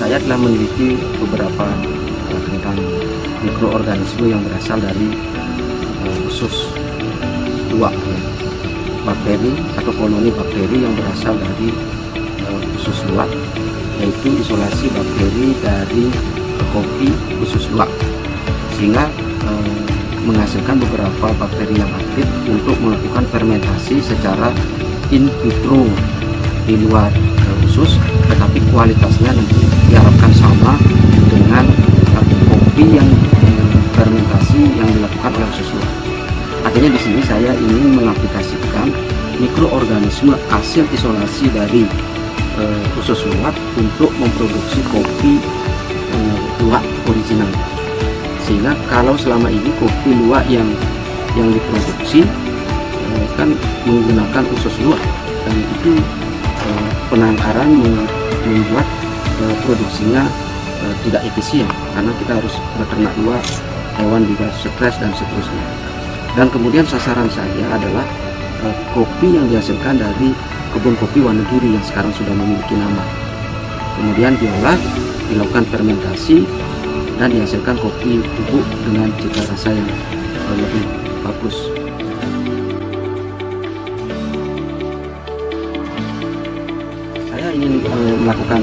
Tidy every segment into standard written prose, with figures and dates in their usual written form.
saya telah meneliti beberapa tentang mikroorganisme yang berasal dari usus luwak, ya. Bakteri atau koloni bakteri yang berasal dari usus luwak, yaitu isolasi bakteri dari kopi usus luwak, sehingga menghasilkan beberapa bakteri yang aktif untuk melakukan fermentasi secara in vitro di luar usus, tetapi kualitasnya nanti diharapkan sama dengan kopi yang fermentasi yang dilakukan oleh usus luwak. Artinya di sini saya ingin mengaplikasikan mikroorganisme hasil isolasi dari usus luwak untuk memproduksi kopi luwak original. Sehingga kalau selama ini kopi luwak yang diproduksi kan menggunakan usus luwak, dan itu penangkaran membuat produksinya tidak efisien, karena kita harus beternak luwak, hewan juga stres dan seterusnya. Dan kemudian sasaran saya adalah kopi yang dihasilkan dari kebun kopi Wonogiri yang sekarang sudah memiliki nama. Kemudian diolah, dilakukan fermentasi, dan dihasilkan kopi bubuk dengan cita rasa yang lebih bagus. Saya ingin melakukan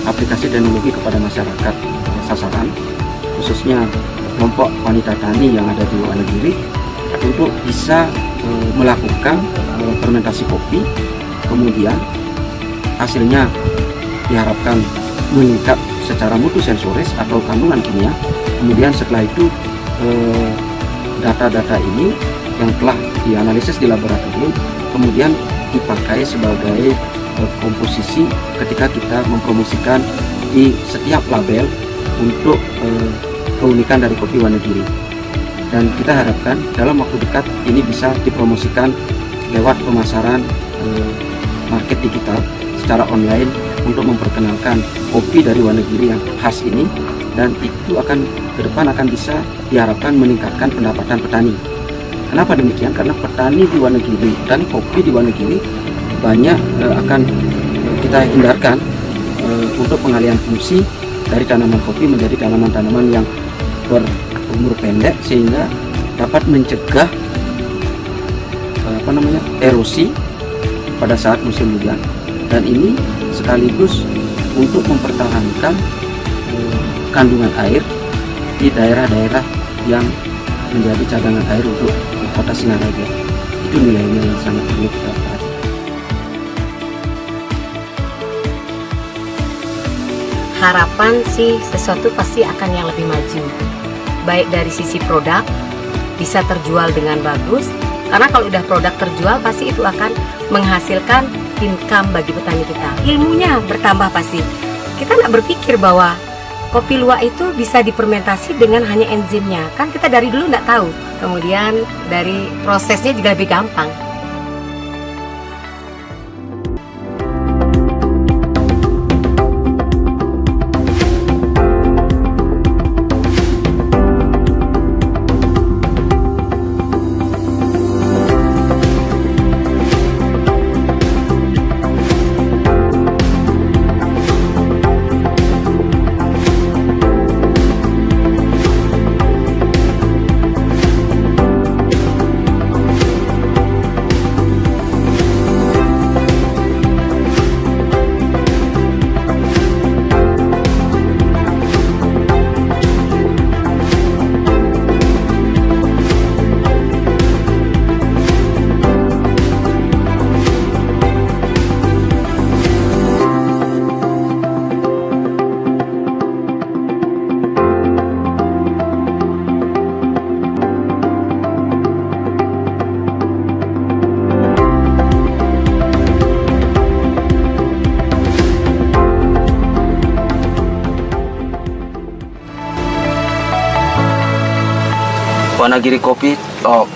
aplikasi teknologi kepada masyarakat sasaran, khususnya kelompok wanita tani yang ada di Wonogiri, untuk bisa melakukan fermentasi kopi, kemudian hasilnya diharapkan meningkat secara mutu sensoris atau kandungan kimia. Kemudian setelah itu data-data ini yang telah dianalisis di laboratorium kemudian dipakai sebagai komposisi ketika kita mempromosikan di setiap label untuk keunikan dari kopi Wonogiri. Dan kita harapkan dalam waktu dekat ini bisa dipromosikan lewat pemasaran market digital secara online untuk memperkenalkan kopi dari Wonogiri yang khas ini, dan itu akan ke depan akan bisa diharapkan meningkatkan pendapatan petani. Kenapa demikian? Karena petani di Wonogiri, petani kopi di Wonogiri banyak akan kita hindarkan untuk pengalihan fungsi dari tanaman kopi menjadi tanaman-tanaman yang berumur pendek, sehingga dapat mencegah erosi pada saat musim hujan. Dan ini sekaligus untuk mempertahankan kandungan air di daerah-daerah yang menjadi cadangan air untuk kota Singaraja. Itu nilainya yang sangat perlu kita perhatikan. Harapan sih sesuatu pasti akan yang lebih maju, baik dari sisi produk bisa terjual dengan bagus, karena kalau udah produk terjual pasti itu akan menghasilkan income bagi petani kita. Ilmunya bertambah pasti. Kita nggak berpikir bahwa kopi luwak itu bisa difermentasi dengan hanya enzimnya, kan kita dari dulu nggak tahu. Kemudian dari prosesnya juga lebih gampang. Wonogiri Kopi Talk.